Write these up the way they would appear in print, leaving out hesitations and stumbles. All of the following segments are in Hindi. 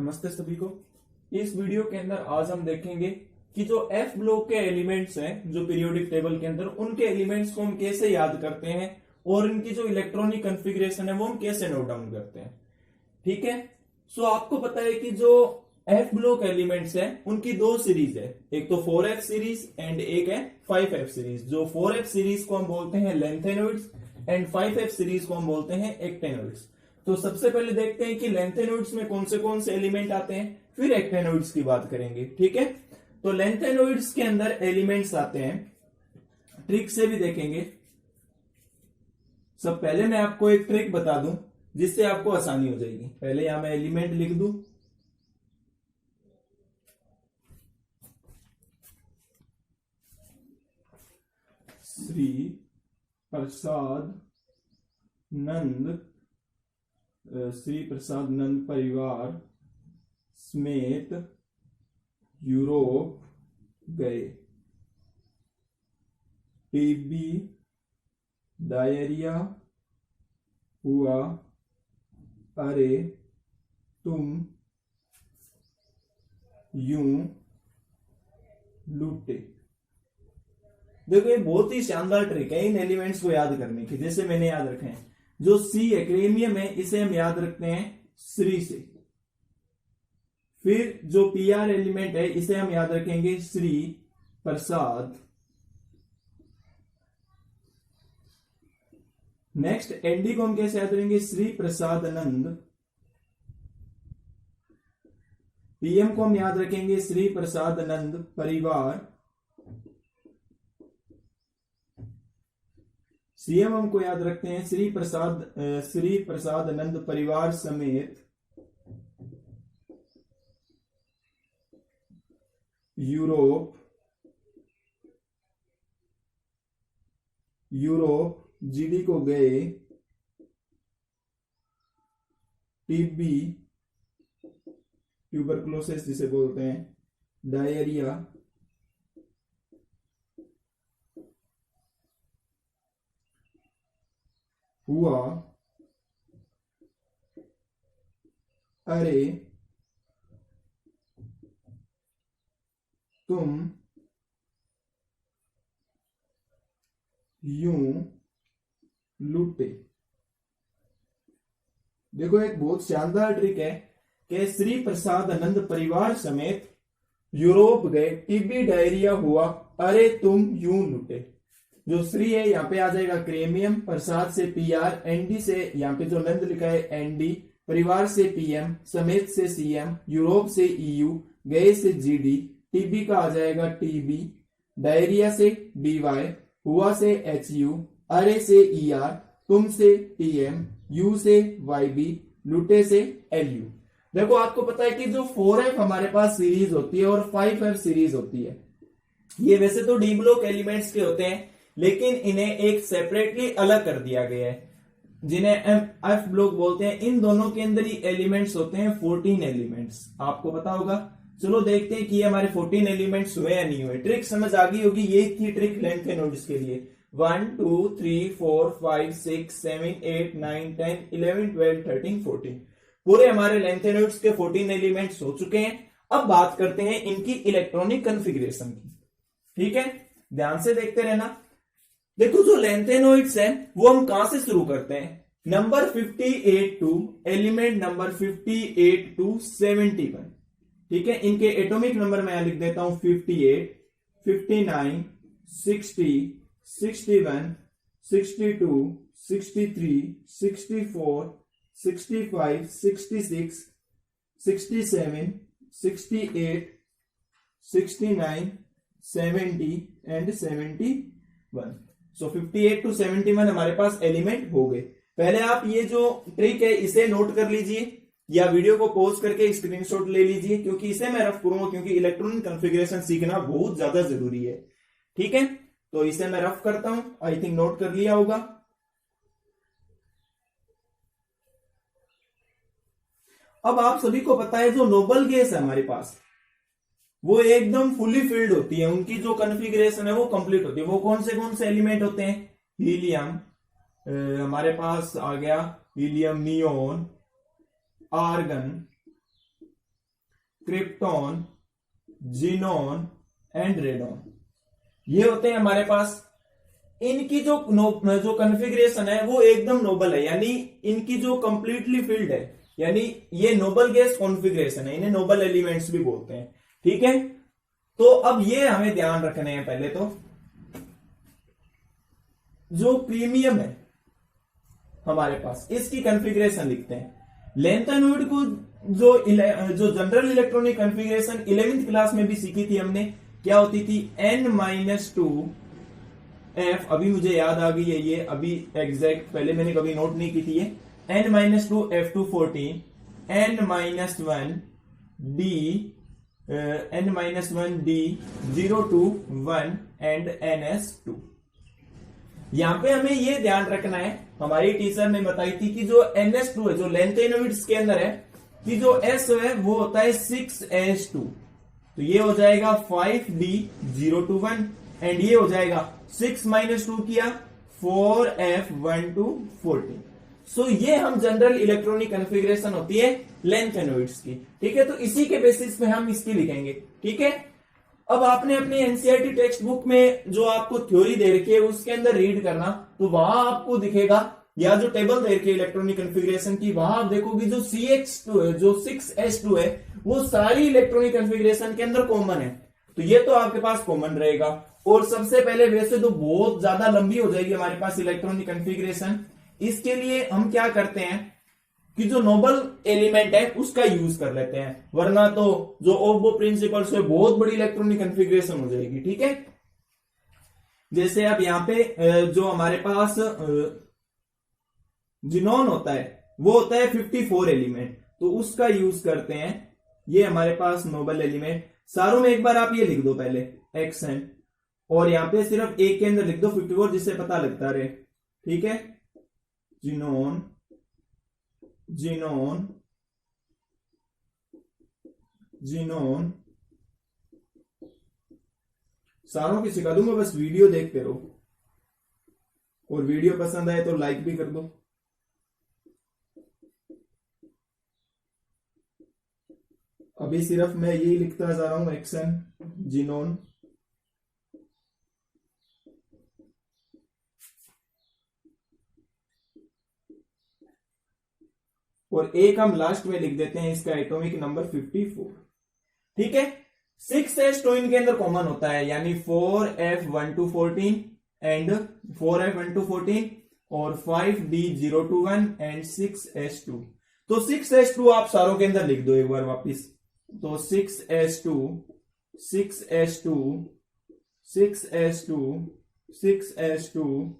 नमस्ते सभी को। इस वीडियो के अंदर आज हम देखेंगे कि जो एफ ब्लॉक के एलिमेंट्स हैं जो पीरियोडिक टेबल के अंदर, उनके एलिमेंट्स को हम कैसे याद करते हैं और इनकी जो इलेक्ट्रॉनिक कॉन्फ़िगरेशन है वो हम कैसे नोट डाउन करते हैं। ठीक है, सो आपको पता है कि जो एफ ब्लॉक एलिमेंट्स हैं उनकी दो सीरीज है, एक तो 4f सीरीज एंड एक है 5f सीरीज। जो 4f सीरीज को हम बोलते हैं लेंथेनॉइड्स एंड 5f सीरीज को हम बोलते हैं एक्टेनॉइड्स। तो सबसे पहले देखते हैं कि लेंथेनॉइड्स में कौन से एलिमेंट आते हैं, फिर एक्टेनॉइड्स की बात करेंगे। ठीक है, तो लेंथेनॉइड्स के अंदर एलिमेंट्स आते हैं, ट्रिक से भी देखेंगे। सब पहले मैं आपको एक ट्रिक बता दूं जिससे आपको आसानी हो जाएगी। पहले यहां मैं एलिमेंट लिख दूं, श्री प्रसाद नंद परिवार समेत यूरोप गए। टीबी डायरिया हुआ, अरे तुम यूं लूटे। देखो ये बहुत ही शानदार ट्रिक है इन एलिमेंट्स को याद करने की। जैसे मैंने याद रखे हैं, जो सी एक्रेमियम है इसे हम याद रखते हैं श्री से। फिर जो पीआर एलिमेंट है इसे हम याद रखेंगे श्री प्रसाद। नेक्स्ट एनडी को हम कैसे याद करेंगे, श्री प्रसाद नंद। पीएम को हम याद रखेंगे श्री प्रसाद नंद परिवार। सीएम हमको याद रखते हैं श्री प्रसाद नंद परिवार समेत यूरोप। जीडी को गए। टीबी ट्यूबरकुलोसिस जिसे बोलते हैं, डायरिया, हुआ, अरे तुम यूं लूटे। देखो एक बहुत शानदार ट्रिक है कि श्री प्रसाद नंद परिवार समेत यूरोप गए, टीबी डायरिया हुआ, अरे तुम यूं लूटे। जो श्री है यहां पे आ जाएगा क्रेमियम, प्रसाद से पीआर, एनडी से यहां पे जो नंद लिखा है एनडी, परिवार से पीएम, समेत से सीएम, यूरोप से ईयू, गए से जीडी, टीबी का आ जाएगा टीबी, डायरिया से डीवाई, हुआ से एचयू, अरे से ईआर, तुम से टीएम, यू से वाईबी, लूटे से एलयू। देखो आपको पता है कि जो 4f हमारे पास सीरीज होती है और 5f सीरीज होती है, ये वैसे तो डी ब्लॉक एलिमेंट्स के होते हैं लेकिन इन्हें एक सेपरेटली अलग कर दिया गया है जिन्हें एफ ब्लॉक बोलते हैं। इन दोनों के अंदर ही एलिमेंट्स होते हैं 14 एलिमेंट्स, आपको पता होगा। चलो देखते हैं कि ये हमारे 14 एलिमेंट्स हुए या नहीं हुए। ट्रिक समझ आ गई होगी, ये थी ट्रिक लेंथेनॉइड्स के लिए। 1 2 3 4 5 6 7 8 9 10 11 12 13 14 पूरे हमारे लेंथेनॉइड्स के 14 एलिमेंट्स हो चुके हैं। अब बात करते हैं इनकी इलेक्ट्रॉनिक कॉन्फ़िगरेशन की। ठीक है, ध्यान से देखते रहना। देखो जो लेंथेनॉइड्स हैं वो हम कहां से शुरू करते हैं, number 58 to element number 58 to 71। ठीक है, इनके एटॉमिक नंबर मैं यहां लिख देता हूं 58, 59, 60, 61, 62, 63, 64, 65, 66, 67, 68, 69, 70 एंड 71। सो 58 टू 71 हमारे पास एलिमेंट हो गए। पहले आप ये जो ट्रिक है इसे नोट कर लीजिए या वीडियो को पॉज करके स्क्रीनशॉट ले लीजिए, क्योंकि इसे मैं रफ करूंगा, क्योंकि इलेक्ट्रॉनिक कॉन्फ़िगरेशन सीखना बहुत ज्यादा जरूरी है। ठीक है, तो इसे मैं रफ करता हूं, आई थिंक नोट कर लिया होगा। अब आप सभी को पता है जो नोबल गैस है हमारे पास वो एकदम फुली फिल्ड होती है, उनकी जो कॉन्फ़िगरेशन है वो कंप्लीट होती है। वो कौन से एलिमेंट होते हैं, हीलियम, हमारे पास आ गया helium neon, argon, krypton, xenon and radon. ये होते हैं हमारे पास। इनकी जो कॉन्फ़िगरेशन है वो एकदम नोबल है, यानी इनकी जो कंप्लीटली फिल्ड है, यानी ये नोबल गैस कॉन्फ़िगरेशन है, इन्हें नोबल एलिमेंट्स भी बोलते हैं। ठीक है, तो अब ये हमें ध्यान रखने हैं। पहले तो जो प्रीमियम है हमारे पास, इसकी कॉन्फ़िगरेशन लिखते हैं। लैंथेनॉइड को जो general electronic configuration 11th class में भी सीखी थी हमने, क्या होती थी, n-2 f, अभी मुझे याद आ गई है ये, अभी एग्जैक्ट पहले मैंने कभी नोट नहीं की थी ये, n-2 f214, n-1 d, n-1 d 0 to 1 and ns2। यहां पे हमें ये ध्यान रखना है, हमारी टीचर ने बताई थी कि जो ns2 है, जो लैंथेनॉइड्स के अंदर है, कि जो s है वो होता है 6s2, तो ये हो जाएगा 5d 0 to 1, एंड ये हो जाएगा 6 - 2 किया 4f1 to 14। सो ये हम जनरल इलेक्ट्रॉनिक कॉन्फ़िगरेशन होती है लैंथेनॉइड्स की। ठीक है, तो इसी के बेसिस पे हम इसकी लिखेंगे। ठीक है, अब आपने अपनी एनसीईआरटी टेक्स्ट बुक में जो आपको थ्योरी दे रखी है उसके अंदर रीड करना, तो वहां आपको दिखेगा, या जो टेबल दे रखी है इलेक्ट्रॉनिक कॉन्फ़िगरेशन की, वहां आप देखोगे जो CH2 है, जो 6s2 है, वो सारी इलेक्ट्रॉनिक कॉन्फ़िगरेशन के अंदर कॉमन है। तो ये तो आपके पास कॉमन रहेगा। और सबसे पहले, वैसे तो बहुत ज्यादा लंबी हो जाएगी हमारे पास इलेक्ट्रॉनिक कॉन्फ़िगरेशन, इसके लिए हम क्या करते हैं कि जो नोबल एलिमेंट है उसका यूज कर लेते हैं, वरना तो जो ओबो प्रिंसिपल से बहुत बड़ी इलेक्ट्रॉनिक कॉन्फ़िगरेशन हो जाएगी। ठीक है, जैसे अब यहां पे जो हमारे पास जिनॉन होता है वो होता है 54 एलिमेंट, तो उसका यूज करते हैं। ये हमारे पास नोबल एलिमेंट, सारों में एक बार आप ये लिख दो पहले xn, और यहां पे सिर्फ एक के अंदर लिख दो 54, जिससे पता लगता रहे। ठीक है, जिनॉन, जिनॉन, जिनॉन, सारों की सिखा दूंगा, बस वीडियो देखते रहो, और वीडियो पसंद आए तो लाइक भी कर दो। अभी सिर्फ मैं यही लिखता जा रहा हूं, एक्सन, जिनोन, और एक हम लास्ट में लिख देते हैं इसका एटॉमिक नंबर 54। ठीक है, 6s2 इनके अंदर कॉमन होता है, यानी 4f1 to 14 and 4f1 to 14 और 5d 0 to 1 एंड 6s2। तो 6s2 आप सारों के अंदर लिख दो एक बार वापिस, तो 6s2, 6s2, 6s2, 6s2,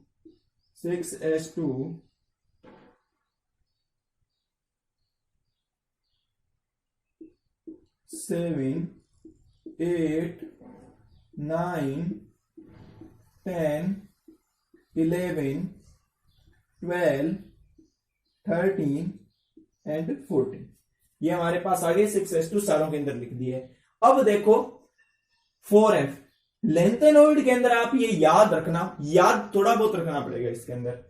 6s2, 7, 8, 9, 10, 11, 12, 13 and 14। ये हमारे पास आगे 6s2 सारों के अंदर लिख दिए। अब देखो 4f लेंथेनॉइड के अंदर, आप ये याद रखना, याद थोड़ा बहुत रखना पड़ेगा इसके अंदर,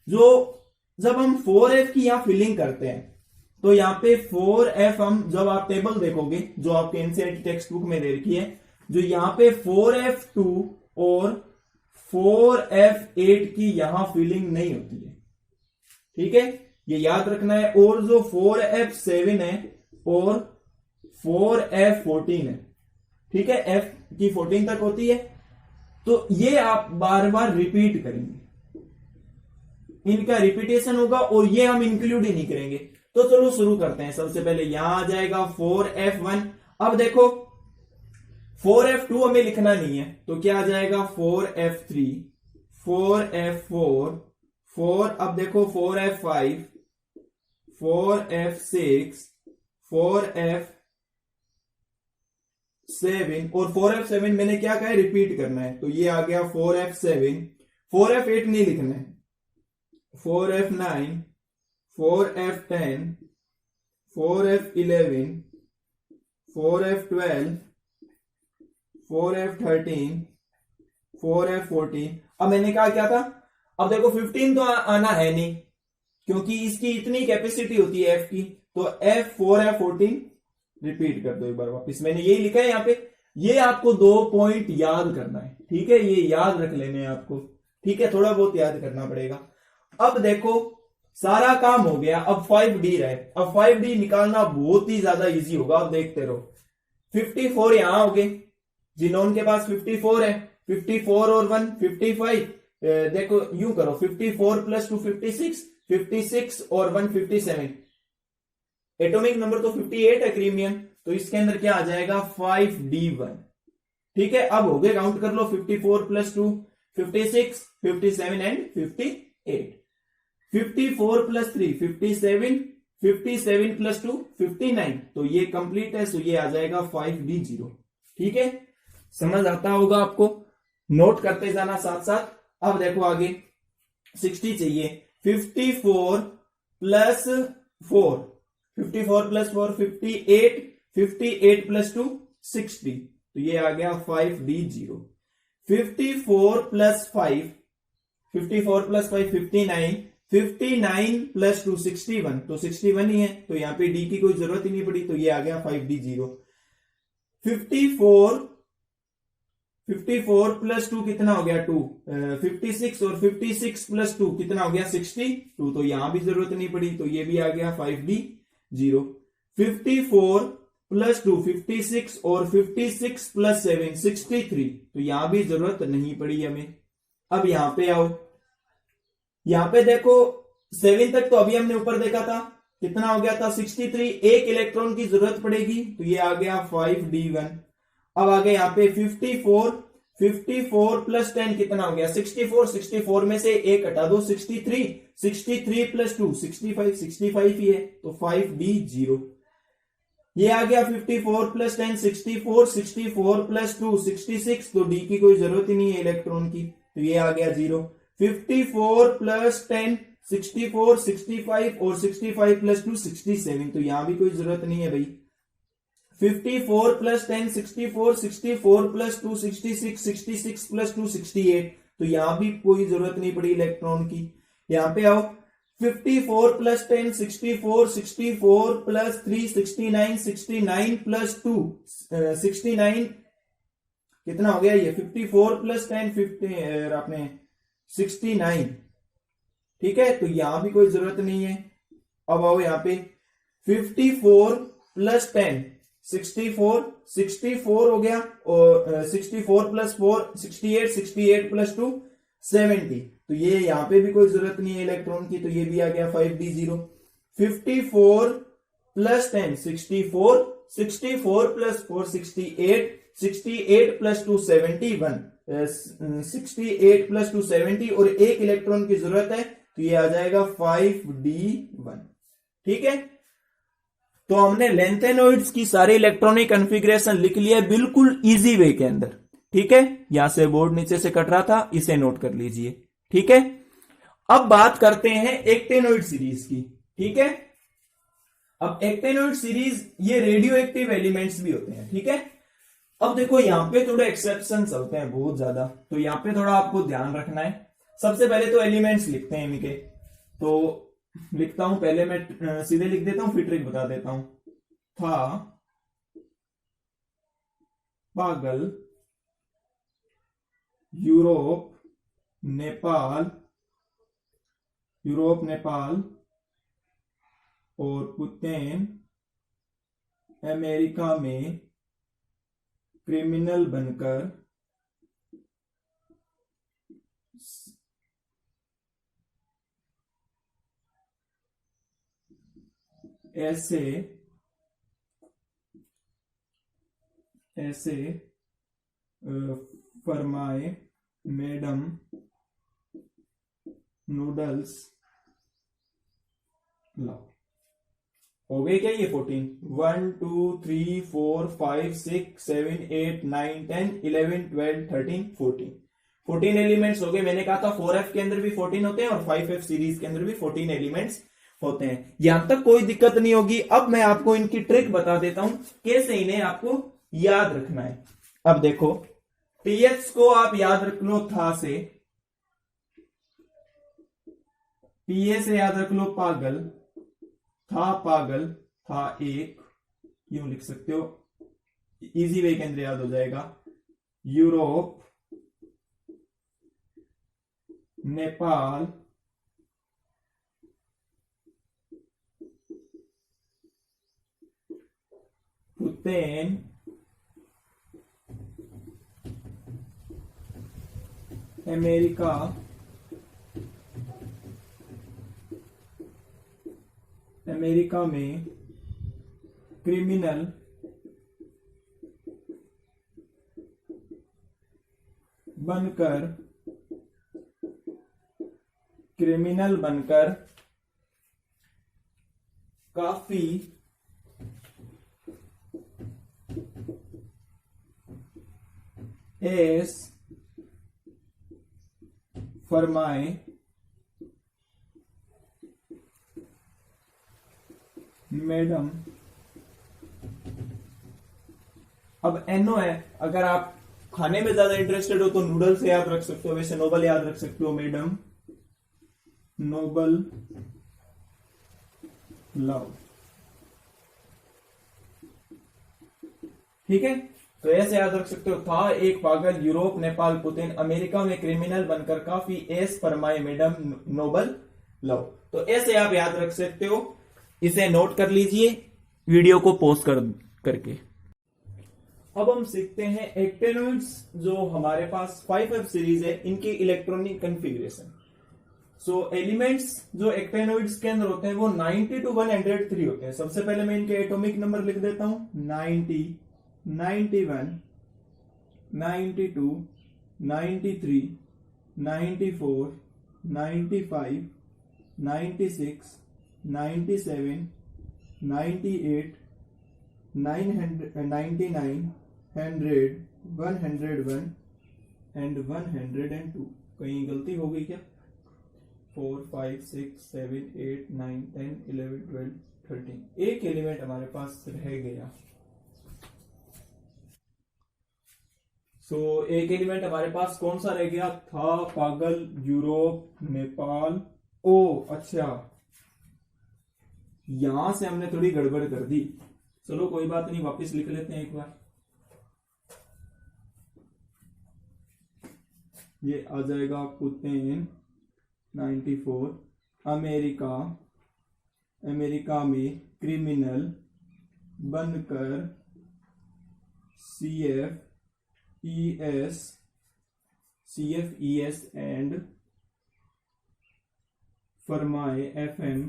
जो जब हम 4f की यहां फिलिंग करते हैं, तो यहां पे 4f हम जब आप टेबल देखोगे जो आपके एनसीईआरटी टेक्स्ट बुक में दे रखी है, जो यहां पे 4f2 और 4f8 की यहां फिलिंग नहीं होती है। ठीक है, ये याद रखना है। और जो 4f7 है और 4f14 है, ठीक है, f की 14 तक होती है, तो ये आप बार बार रिपीट करेंगे, इनका रिपीटेशन होगा, और ये हम इंक्लूड ही नहीं करेंगे। तो चलो शुरू करते हैं। सबसे पहले यहां आ जाएगा 4f1। अब देखो 4f2 हमें लिखना नहीं है, तो क्या आ जाएगा 4f3, 4f4, 4, अब देखो 4f5, 4f6, 4f7, और 4f7 मैंने क्या कहा है, रिपीट करना है, तो ये आ गया 4f7। 4f8 नहीं लिखना है, 4f9, 4f10, 4f11, 4f12, 4f13, 4f14। अब मैंने कहा क्या था, अब देखो 15 तो आना है नहीं, क्योंकि इसकी इतनी कैपेसिटी होती है f की, तो f4f14 रिपीट कर दो एक बार वापस, मैंने यही लिखा है यहाँ पे, ये आपको 2 पॉइंट याद करना है, ठीक है, ये याद रख लेने हैं आपको, ठीक है, थोड़ा बहुत याद करना पड़ेगा। अब देखो सारा काम हो गया, अब 5D रहे, अब 5D निकालना बहुत ही ज्यादा इजी होगा, अब देखते रहो। 54 यहां हो गए, जिनोन के पास 54 है, 54 और 1 55, देखो यूं करो 54 प्लस 2 56, 56 और 1 57, एटॉमिक नंबर तो 58 है क्रीमियम, तो इसके अंदर क्या आ जाएगा 5D1, ठीक है। अब हो गए, काउंट कर लो, 54 प्लस 2 56, 57 एंड 58, 54 प्लस 3 57, 57 प्लस 2 59, तो ये कंप्लीट है, सो ये आ जाएगा 5D0, ठीक है, समझ आता होगा आपको, नोट करते जाना साथ साथ। अब देखो आगे 60 चाहिए, 54 प्लस 4, 54 प्लस 4 58, 58 प्लस 2 60, तो ये आ गया 5D0। 54 प्लस 5, 54 प्लस 5 59, 59 प्लस 2 61, तो 61 ही है, तो यहां पे डी की कोई जरूरत ही नहीं पड़ी, तो ये आ गया 5D0। 54 प्लस 2 कितना हो गया 2, 56 और 56 प्लस 2 कितना हो गया 62, तो यहां भी जरूरत नहीं पड़ी, तो ये भी आ गया 5D0। 54 प्लस 2 56 और 56 प्लस 7 63, तो यहां भी जरूरत नहीं पड़ी हमें। अब यहां पे आओ, यहां पे देखो 7 तक तो अभी हमने ऊपर देखा था, कितना हो गया था 63, एक इलेक्ट्रॉन की जरूरत पड़ेगी, तो ये आ गया 5D1। अब आगे यहाँ पे 54 प्लस 10 कितना हो गया 64, 64 में से एक हटा दो 63, 63 प्लस 2 65, 65 ही है, तो 5D0। ये आ गया 54 प्लस 10 64, 64 प्लस 2 66, तो डी की कोई जरूरत ही नहीं है इलेक्ट्रॉन की, तो ये आ गया 0। 54 प्लस 10 64, 65 और 65 प्लस 2 67, तो यहां भी कोई जरूरत नहीं है भाई। 54 प्लस 10 64, 64 प्लस 2 66, 66 प्लस 2 68, तो यहां भी कोई जरूरत नहीं पड़ी इलेक्ट्रॉन की। यहां पे आओ 54 प्लस 10 64, 64 प्लस 3 69, 69 प्लस 2 69, कितना हो गया ये 54 प्लस 10 50 आपने 69, ठीक है, तो यहां भी कोई जरूरत नहीं है। अब आओ यहां पे 54 प्लस 10 64, 64 हो गया, और 64 प्लस 4 68, 68 प्लस 2 70, तो ये यहां पे भी कोई जरूरत नहीं है इलेक्ट्रॉन की, तो ये भी आ गया 5D0। 54 plus 10 64, 64 plus 4 68, 68 plus 2 71, 68 plus 2 70, और एक इलेक्ट्रॉन की जरूरत है, तो ये आ जाएगा 5D1, ठीक है। तो हमने लेंथेनॉइड्स की सारी इलेक्ट्रॉनिक कॉन्फ़िगरेशन लिख लिया है बिल्कुल इजी वे के अंदर, ठीक है, यहां से बोर्ड नीचे से कट रहा था, इसे नोट कर लीजिए, ठीक है। अब बात करते हैं एक्टेनॉइड सीरीज की, ठीक है। अब एक्टेनॉइड सीरीज ये रेडियो एक्टिव एलिमेंट्स भी होते हैं, ठीक है। अब देखो यहां पे थोड़े एक्सेप्शन होते हैं बहुत ज्यादा, तो यहां पे थोड़ा आपको ध्यान रखना है। सबसे पहले तो एलिमेंट्स लिखते हैं इनके, तो लिखता हूं, पहले मैं सीधे लिख देता हूं, फिर ट्रिक बता देता हूं। था, पागल, यूरोप, नेपाल और पुतिन अमेरिका में क्रिमिनल बनकर ऐसे फरमाए मैडम नूडल्स लाओ। हो गए क्या ये 14? 1 2 3 4 5 6 7 8 9 10 11 12 13 14 एलिमेंट्स हो गए। मैंने कहा था 4F के अंदर भी 14 होते हैं और 5F सीरीज के अंदर भी 14 एलिमेंट्स होते हैं। यहां तक कोई दिक्कत नहीं होगी। अब मैं आपको इनकी ट्रिक बता देता हूं कैसे इन्हें आपको याद रखना है। अब देखो पीएच को आप याद रख लो था से, पीए से याद रख लो पागल, था एक, यूं लिख सकते हो, इजी वे के अंदर याद हो जाएगा। Europe, Nepal, Bhutan, America, America में क्रिमिनल बनकर काफी ऐश फरमाए मैडम। अब एनो है, अगर आप खाने में ज्यादा इंटरेस्टेड हो तो नूडल से याद रख सकते हो, वैसे नोबल याद रख सकते हो मैडम, नोबल लव। ठीक है, तो ऐसे याद रख सकते हो, था एक पागल यूरोप, नेपाल, पुतिन, अमेरिका में क्रिमिनल बनकर काफी ऐश फरमाए मैडम, नोबल लव। तो ऐसे आप याद रख सकते हो, इसे नोट कर लीजिए वीडियो को पॉज करके। अब हम सीखते हैं एक्टेनॉइड्स, जो हमारे पास 5F सीरीज है, इनकी इलेक्ट्रॉनिक कॉन्फ़िगरेशन। सो एलिमेंट्स जो एक्टेनॉइड्स के अंदर होते हैं वो 90 to 103 होते हैं। सबसे पहले मैं इनके एटॉमिक नंबर लिख देता हूं, 90, 91, 92, 93, 94, 95, 96, 97, 98, 99, 100, 101 एंड 102। कहीं गलती हो गई क्या? 4, 5, 6, 7, 8, 9, 10, 11, 12, 13। एक एलिमेंट हमारे पास रह गया। एक एलिमेंट हमारे पास कौन सा रह गया था? पागल, यूरोप, नेपाल। ओ अच्छा, यहां से हमने थोड़ी गड़बड़ कर दी। चलो कोई बात नहीं, वापस लिख लेते हैं एक बार। ये आ जाएगा पुतिन 94, अमेरिका में क्रिमिनल बनकर CFES एंड फरमाए FM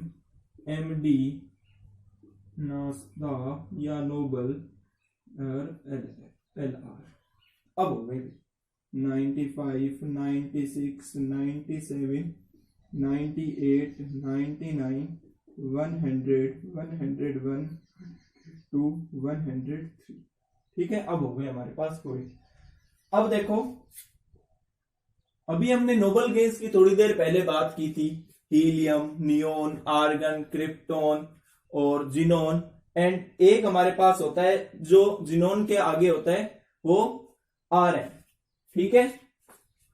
MD नाश्ता या नोबल LR। अब हो गए 95, 96, 97, 98, 99, 100, 101 to 103। ठीक है, अब हो गए हमारे पास पूरे। अब देखो, अभी हमने नोबल गैस की थोड़ी देर पहले बात की थी, हीलियम, नियोन, आर्गन, क्रिप्टॉन और जिनोन। एंड एक हमारे पास होता है जो जिनोन के आगे होता है, वो Rn। ठीक है,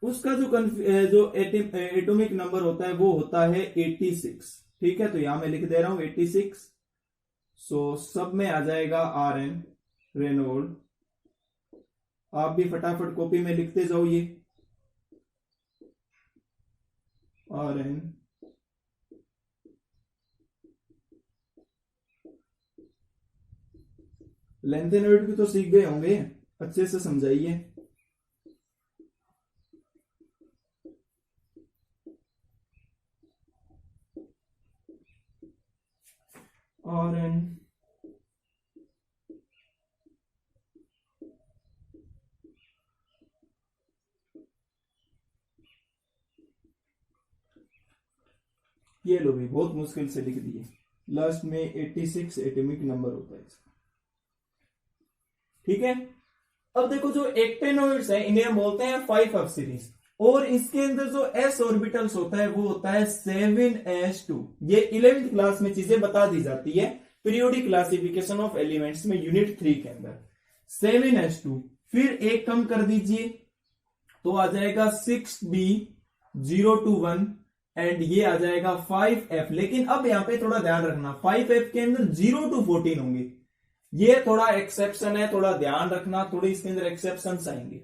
उसका जो एटॉमिक नंबर होता है वो होता है 86। ठीक है, तो यहां मैं लिख दे रहा हूं 86। सब में आ जाएगा Rn, रेनोल्ड। आप भी फटाफट कॉपी में लिखते जाओ ये Rn। लेंथेनॉइड भी तो सीख गए होंगे, अच्छे से समझाइए। Rn ये लो भी, बहुत मुश्किल से लिख दिए। लास्ट में 86 एटॉमिक नंबर होता है इसका। ठीक है, अब देखो जो एक्टेनॉइड्स है इन्हें हम बोलते हैं 5F सीरीज, और इसके अंदर जो s ऑर्बिटल्स होता है वो होता है 7s2। ये 11th क्लास में चीजें बता दी जाती है पीरियोडिक क्लासिफिकेशन ऑफ एलिमेंट्स में, यूनिट 3 के अंदर 7s2। फिर एक कम कर दीजिए तो आ जाएगा 6b021 एंड ये आ जाएगा 5F। लेकिन अब यहां पे थोड़ा ध्यान रखना, 5F के अंदर 0 to 14 होंगे। ये थोड़ा एक्सेप्शन है, थोड़ा ध्यान रखना, थोड़ी इसके अंदर एक्सेप्शन आएंगे।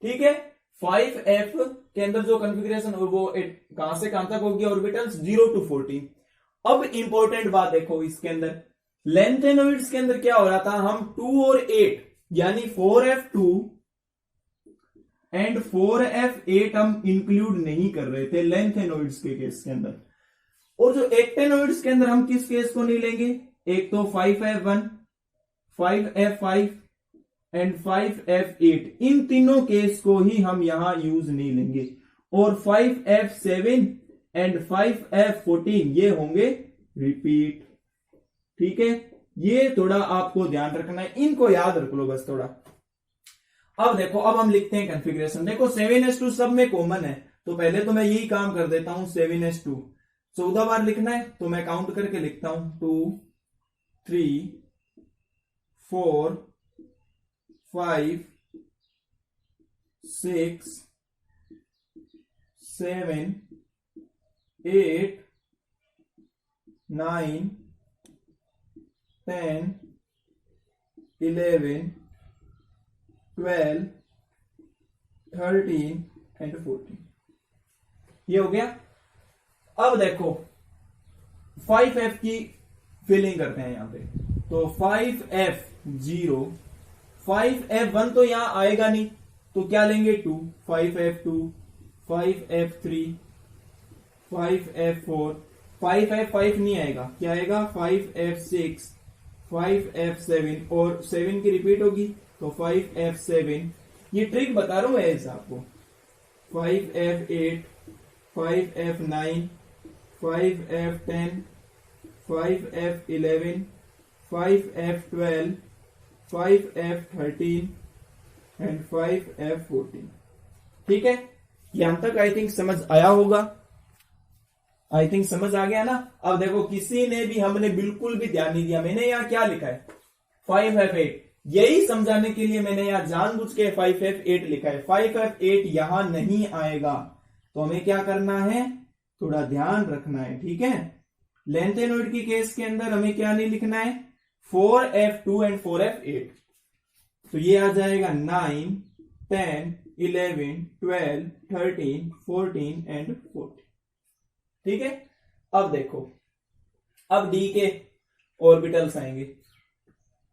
ठीक है, 5f के अंदर जो कॉन्फ़िगरेशन वो कहां से कहां तक होगी ऑर्बिटल्स 0 to 14। अब इंपॉर्टेंट बात देखो, इसके अंदर लेंथेनोइड्स के अंदर क्या हो रहा था, हम 2 और 8 यानी 4f2 एंड 4f8 हम इंक्लूड नहीं कर रहे थे लेंथेनोइड्स के केस के अंदर। और जो एक्टेनोइड्स के अंदर हम किस केस को नहीं लेंगे, एक तो 5f1, 5f5 एंड 5f8, इन तीनों केस को ही हम यहां यूज नहीं लेंगे। और 5f7 एंड 5f14 ये होंगे रिपीट। ठीक है, ये थोड़ा आपको ध्यान रखना है, इनको याद रख लो बस थोड़ा। अब देखो, अब हम लिखते हैं कॉन्फ़िगरेशन। देखो 7s2 सब में कॉमन है, तो पहले तो मैं यही काम कर देता हूं। 7s2 14 बार लिखना है, तो मैं काउंट करके लिखता हूं 2 3 4 5 6 7 8 9 10 11 12 13 एंड 14। ये हो गया। अब देखो 5f की फिलिंग करते हैं यहां पे, तो 5f0, 5f1 तो यहां आएगा नहीं, तो क्या लेंगे 2, 5f2, 5f3, 5f4, 5f5 नहीं आएगा, क्या आएगा 5f6, 5f7 और 7 की रिपीट होगी तो 5f7। ये ट्रिक बता रहा हूं मैं इस आपको। 5f8, 5f9, 5f10, 5f11, 5f12, 5f13 and 5f14। ठीक है, यहां तक आई थिंक समझ आया होगा। आई थिंक समझ आ गया ना। अब देखो, किसी ने भी, हमने बिल्कुल भी ध्यान नहीं दिया, मैंने यहां क्या लिखा है 5f8, यही समझाने के लिए मैंने यहां जानबूझ के 5f8 लिखा है। 5f8 यहां नहीं आएगा, तो हमें क्या करना है, थोड़ा ध्यान रखना है। ठीक है, लेंथेनोइड की केस के अंदर हमें क्या नहीं लिखना है, 4f2 एंड 4f8, तो ये आ जाएगा 9 10 11 12 13 14 एंड 14। ठीक है, अब देखो, अब डी के ऑर्बिटल्स आएंगे।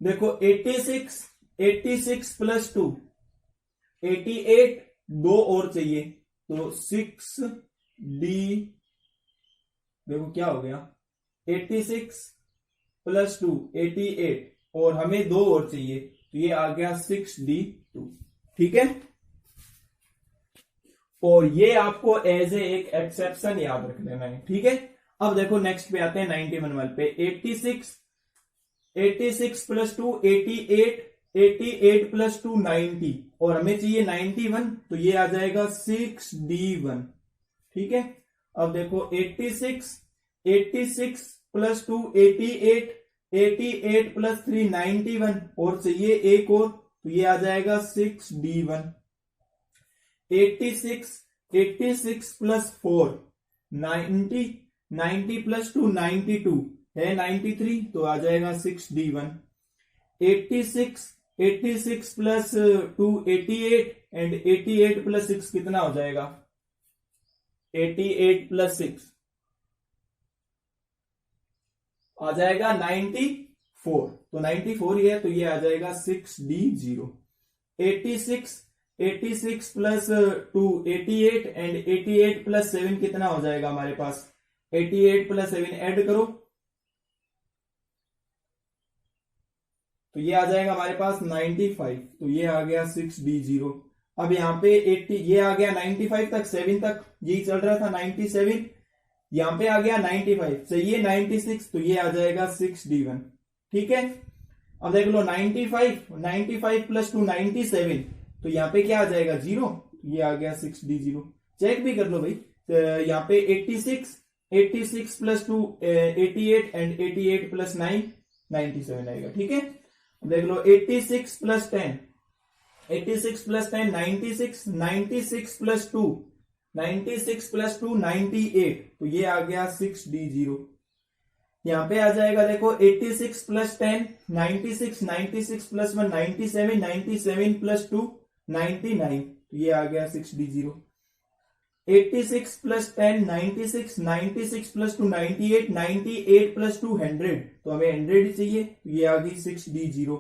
देखो 86 प्लस 2 88, दो और चाहिए, तो 6d, देखो क्या हो गया 86 प्लस 2 88, और हमें दो और चाहिए, तो ये आ गया 6d2। ठीक है, और ये आपको एज ए एक एक्सेप्शन याद रख लेना है। ठीक है, अब देखो नेक्स्ट पे आते हैं 91 वाले पे। 86 प्लस 2 88, 88 प्लस 2 90, और हमें चाहिए 91, तो ये आ जाएगा 6d1। ठीक है, अब देखो 86 प्लस 2 88, 88 प्लस 3 91, और चाहिए एक और, तो ये आ जाएगा 6d1। 86 प्लस 4 90, 90 प्लस 2 92 है 93, तो आ जाएगा 6d1। 86 प्लस 2 88, एंड 88 प्लस 6 कितना हो जाएगा 88 प्लस 6 आ जाएगा 94, तो 94 ही है, तो ये आ जाएगा 6d0। 86 प्लस 2 88, एंड 88 प्लस 7 कितना हो जाएगा हमारे पास 88 प्लस 7 ऐड करो, तो ये आ जाएगा हमारे पास 95, तो ये आ गया 6d0। अब यहां पे 80, ये आ गया 95 तक, 7 तक यही चल रहा था 97, यहां पे आ गया 95, चाहिए 96, तो ये आ जाएगा 6d1। ठीक है, अब देख लो 95 प्लस 2 97, तो यहां पे क्या आ जाएगा 0, ये आ गया 6d0। चेक भी कर लो भाई, यहां पे 86 प्लस 2 88, एंड 88 प्लस 9 97 आएगा। ठीक है, देख लो 86 प्लस 10 96, 96 प्लस 2 98, तो ये आ गया 6d0। यहाँ पे आ जाएगा देखो 86 प्लस 10 96, 96 प्लस 1 97, 97 प्लस 2 99, तो ये आ गया 6D0। 86 प्लस 10 96, 96 प्लस 2 98, 98 प्लस 2 100, तो हमें 100 ही चाहिए, तो ये आ गई 6D0।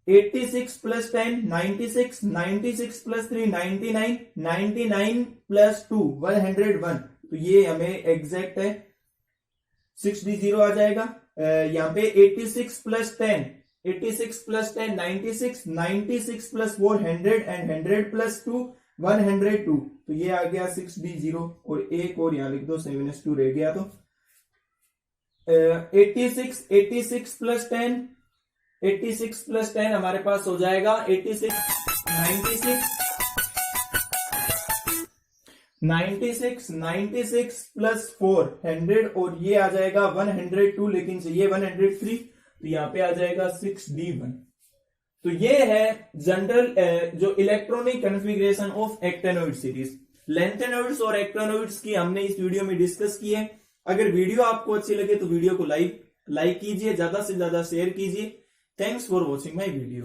86 प्लस 10 96, 96 प्लस 3 99, 99 प्लस 2 101, तो ये हमें एग्जैक्ट है 6D0 आ जाएगा। यहाँ पे 86 plus 10 86 plus 10 96, 96 plus 4 100 and 100 plus 2 102, तो ये आ गया 6D0। और एक और यहां लिख दो 7s2 रह गया, तो 86 प्लस 10 86 प्लस 10 हमारे पास हो जाएगा 86 96 प्लस 4 100, और ये आ जाएगा 102, लेकिन चाहिए 103, तो यहाँ पे आ जाएगा 6D1। तो ये है जनरल जो electronic configuration of actinoid series. Lanthanoids और एक्टेनोइड्स की हमने इस वीडियो में डिस्कस की है। अगर वीडियो आपको अच्छी लगे तो वीडियो को लाइक कीजिए, ज्यादा से ज्यादा शेयर कीजिए। Thanks for watching my video.